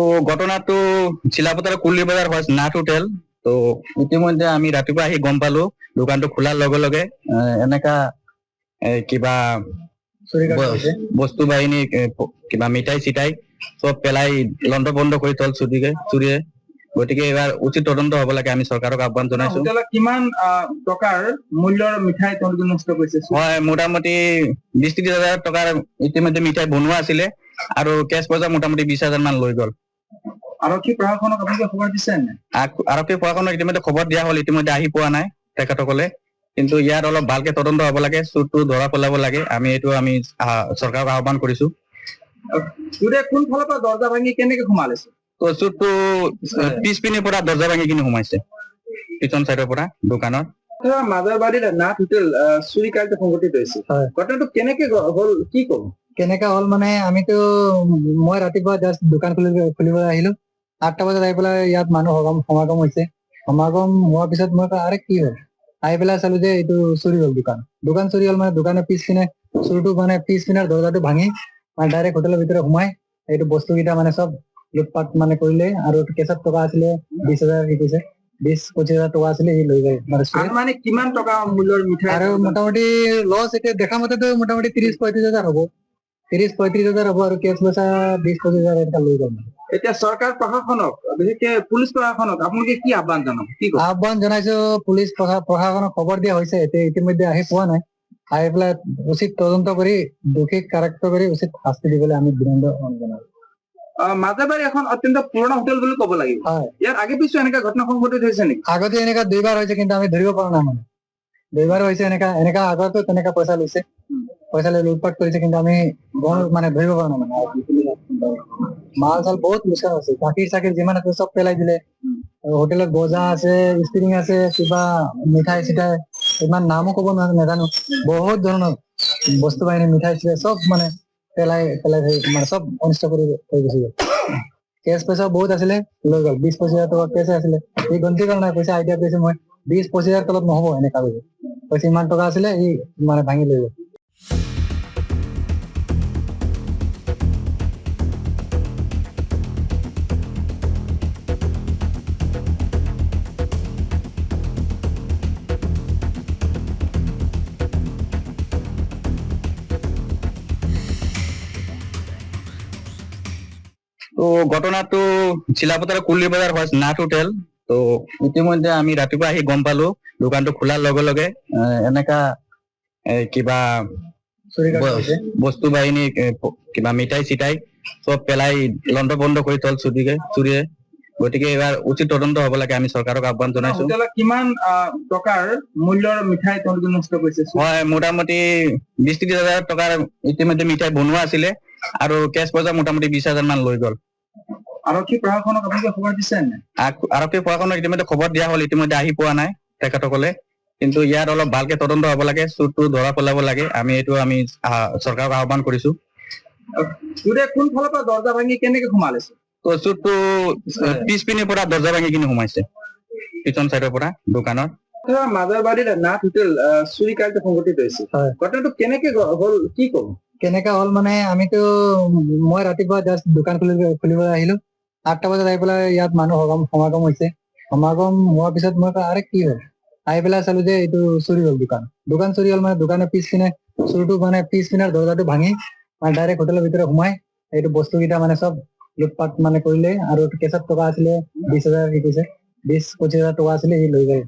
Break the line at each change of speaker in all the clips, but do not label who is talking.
তো ঘটনাটো চিলাপথাৰ কুলি বজাৰ নাট হোটেল। তো ইতিমধ্যে আমি ৰাতিপুৱা আহি গম পালো দোকানটো খোলাৰ লগে লগে এনেকা কিবা বস্তু বাহিনী কিবা মিঠাই চিঠাই সব পেলাই লণ্ড বন্ধ কৰি থল চুৰিয়ে। গতিকে এইবাৰ উচিত তদন্ত হ'ব লাগে, আমি চৰকাৰক আহ্বান জনাইছো।
কিমান টকাৰ মূল্যৰ মিঠাই তেওঁলোকে নষ্ট কৰিছে?
হয়, মোটামুটি 20-30 হাজাৰ টকাৰ ইতিমধ্যে মিঠাই বনোৱা আছিলে আৰু কেছ পইচা মোটামুটি 20,000 মান লৈ গ'ল।
আৰক্ষী প্ৰশাসনক আপোনালোকে খবৰ দিছে নে?
আৰক্ষী প্ৰশাসনক ইতিমধ্যে খবৰ দিয়া হ'ল, ইতিমধ্যে আহি পোৱা নাই তেখেতসকলে। কিন্তু ইয়াত অলপ ভালকে তদন্ত হ'ব লাগে, চুৰটো ধৰা পেলাব লাগে। আমি চৰকাৰক আহ্বান কৰিছো।
কোন ফালৰ পৰা দৰ্জা ভাঙি কেনেকে সোমালে?
তো চুৰটো পিছপিনৰ পৰা দৰ্জা ভাঙি কিনে সোমাইছে, পিছন চাইডৰ পৰা দোকানৰ।
মাজাৰবাৰীৰ নাট হোটেল চুৰি কাৰ্য সংঘটিত হৈছে, ঘটনাটো কেনেকে হ'ল কি কব?
কেনেকা হ'ল মানে আমিতো মই ৰাতিপুৱা জাষ্ট দোকান খুলিবলৈ আহিলো। 8টা বজাত আহি পেলাই ইয়াত মানুহ সমাগম হৈছে। সমাগম হোৱাৰ পিছত মই আৰে কি হ'ল আহি পেলাই চালো যে এইটো চুৰি হ'ল। দোকান চুৰি হ'ল মানে দোকানৰ পিছপিনে চুৰটো মানে পিছপিনৰ দৰ্জাটো ভাঙি মানে ডাইৰেক্ট হোটেলৰ ভিতৰত সোমাই এইটো বস্তুকেইটা মানে চব লুটপাট মানে কৰিলে। আৰু কেছত টকা আছিলে 20,000, কি কৈছে 20-25,000 টকা আছিলে, সি লৈ যায়
মানে কিমান টকা মূল্যৰ মিঠাই?
আৰু মোটামুটি লছ এতিয়া দেখা মতেতো মোটামুটি 30-35 হাজাৰ হ'ব। 30-35 হাজাৰ হ'ব আৰু কেছ পইচা 20-25 হাজাৰ এটা লৈ গ'ল।
এতিয়া চৰকাৰ প্ৰশাসনক, বিশেষকে পুলিচ প্ৰশাসনক আপোনালোকে কি আহ্বান জনাব?
আহ্বান জনাইছো, পুলিচ প্ৰশাসনক খবৰ দিয়া হৈছে, এতিয়া ইতিমধ্যে আহি পোৱা নাই। আহি পেলাই উচিত তদন্ত কৰি দোষীক কাৰাক্ত কৰি উচিত শাস্তি দিবলৈ আমি বিনম্ৰ অনুৰোধ জনাইছো।
মাজাৰবাৰী এখন অত্যন্ত পুৰণা হোটেল বুলি ক'ব লাগিব। ইয়াৰ আগে পিছু এনেকা ঘটনা সংঘটিত হৈছে নেকি?
আগতে এনেকা 2বাৰ হৈছে, কিন্তু আমি ধৰিব পৰা নাই। মানে 2বাৰ হৈছে এনেকা আগতো তেনেকা পইচা লৈছে, পইচা লৈ লুটপাট কৰিছে, কিন্তু আমি মানে ধৰিব পৰা নাই। মানে মাল চাল বহুত লোকচান হৈছে, গাখীৰ যিমান আছে চব পেলাই দিলে। হোটেলত গজা আছে, স্প্ৰিং আছে, কিবা মিঠাই চিঠাই, ইমান নামো ক'ব নাজানো, বহুত ধৰণৰ বস্তু বাহিনী মিঠাই চিঠাই চব মানে পেলাই মানে চব অনিষ্ট কৰি থৈ গুচি গ'ল। কেছ পইচা বহুত আছিলে, লৈ গ'ল। 20-25 হাজাৰ টকা কেছ আছিলে, সি গন্তি কৰা নাই পইচা। আইডিয়া কৰিছে মই 20-25 হাজাৰ তলত নহ'ব এনেকা পইচা, ইমান টকা আছিলে সি মানে ভাঙি লৈ গ'ল।
তো ঘটনাটো চিলাপথাৰ কুলি বজাৰ নাট হোটেল। তো ইতিমধ্যে আমি ৰাতিপুৱা আহি গম পালো দোকানটো খোলাৰ লগে লগে এনেকা কিবা বস্তু বাহিনী কিবা মিঠাই চিঠাই সব পেলাই লণ্ড বন্ধ কৰি থল চুৰিয়ে। গতিকে এইবাৰ উচিত তদন্ত হ'ব লাগে, আমি চৰকাৰক আহ্বান জনাইছো।
কিমান টকাৰ মূল্যৰ মিঠাই তেওঁলোকে নষ্ট কৰিছে?
হয়, মোটামুটি 20-30 হাজাৰ টকাৰ ইতিমধ্যে মিঠাই বনোৱা আছিলে আৰু কেছ পইচা মোটামুটি 20,000 মান লৈ গ'ল।
আৰক্ষী প্ৰশাসনক আপোনালোকে খবৰ দিছে নে?
আৰক্ষী প্ৰশাসনক ইতিমধ্যে খবৰ দিয়া হ'ল, ইতিমধ্যে আহি পোৱা নাই তেখেতসকলে। কিন্তু ইয়াত অলপ ভালকে তদন্ত হ'ব লাগে, চুৰটো ধৰা পেলাব লাগে। আমি চৰকাৰক আহ্বান কৰিছো।
কোন ফালৰ পৰা দৰ্জা ভাঙি কেনেকে সোমালে?
তো চুৰটো পিছপিনৰ পৰা দৰ্জা ভাঙি কিনে সোমাইছে, পিছন চাইডৰ পৰা দোকানৰ।
মাজাৰবাৰীৰ নাট হোটেল চুৰি কাৰ্য সংঘটিত হৈছে, ঘটনাটো কেনেকে হ'ল কি কব?
কেনেকা হ'ল মানে আমিতো মই ৰাতিপুৱা জাষ্ট দোকান খুলিবলৈ আহিলো। 8টা বজাত আহি পেলাই ইয়াত মানুহ সমাগম হৈছে। সমাগম হোৱাৰ পিছত মই আৰে কি হ'ল আহি পেলাই চালো যে এইটো চুৰি হ'ল। দোকান চুৰি হ'ল মানে দোকানৰ পিছপিনে চুৰটো মানে পিছপিনৰ দৰ্জাটো ভাঙি মানে ডাইৰেক্ট হোটেলৰ ভিতৰত সোমাই এইটো বস্তুকেইটা মানে চব লুটপাট মানে কৰিলে। আৰু কেছত টকা আছিলে 20,000, কি কৈছে 20-25 হাজাৰ টকা আছিলে, সি লৈ যায়।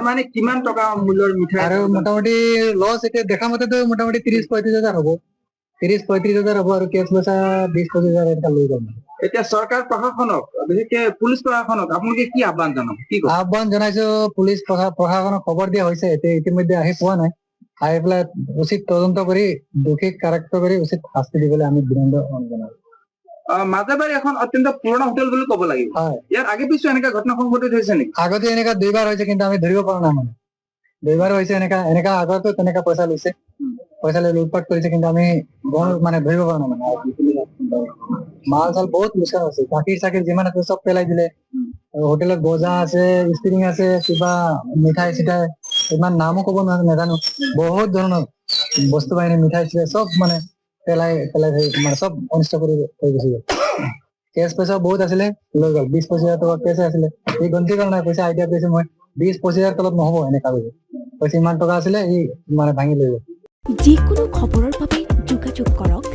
মানে কিমান টকা মূল্যৰ মিঠাই?
আৰু মোটামুটি লছ এতিয়া দেখা মতেতো মোটামুটি 30-35 হাজাৰ হ'ব। 30-35 হাজাৰ হ'ব আৰু কেছ পইচা 20-25 হাজাৰ এটা লৈ গ'ল।
এতিয়া চৰকাৰ প্ৰশাসনক, বিশেষকে পুলিচ প্ৰশাসনক আপোনালোকে কি আহ্বান জনাব?
আহ্বান জনাইছো, পুলিচ প্ৰশাসনক খবৰ দিয়া হৈছে, এতিয়া ইতিমধ্যে আহি পোৱা নাই। আহি পেলাই উচিত তদন্ত কৰি দোষীক কাৰাক্ত কৰি উচিত শাস্তি দিবলৈ আমি বিনম্ৰ অনুৰোধ জনাইছো।
মাজাৰবাৰী এখন অত্যন্ত পুৰণা হোটেল বুলি ক'ব লাগিব। ইয়াৰ আগে পিছু এনেকা ঘটনা সংঘটিত হৈছে নেকি?
আগতে এনেকা 2বাৰ হৈছে, কিন্তু আমি ধৰিব পৰা নাই। মানে 2বাৰ হৈছে এনেকা আগতো তেনেকা পইচা লৈছে, পইচা লৈ লুটপাট কৰিছে, কিন্তু আমি মানে ধৰিব পৰা নাই। মানে মাল চাল বহুত লোকচান হৈছে, গাখীৰ যিমান আছে চব পেলাই দিলে। হোটেলত গজা আছে, স্প্ৰিং আছে, কিবা মিঠাই চিঠাই, ইমান নামো ক'ব নাজানো, বহুত ধৰণৰ বস্তু বাহিনী মিঠাই চিঠাই চব মানে পেলাই মানে চব অনিষ্ট কৰি থৈ গুচি গ'ল। কেছ পইচা বহুত আছিলে লৈ গ'ল 20-25 টকা কেছ আছিলে এই গন্তি কৰা নাই পইচা আইডিয়া কৰিছে মই 20-25 তলত নহ'ব এনেকা বুলি কৈছে ইমান টকা আছিলে ই মানে ভাঙি লৈ গ'ল
যিকোনো খবৰৰ বাবে যোগাযোগ কৰক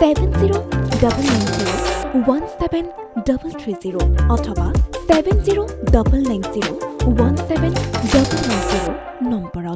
7099017330 অথবা 7099017390 নম্বৰত।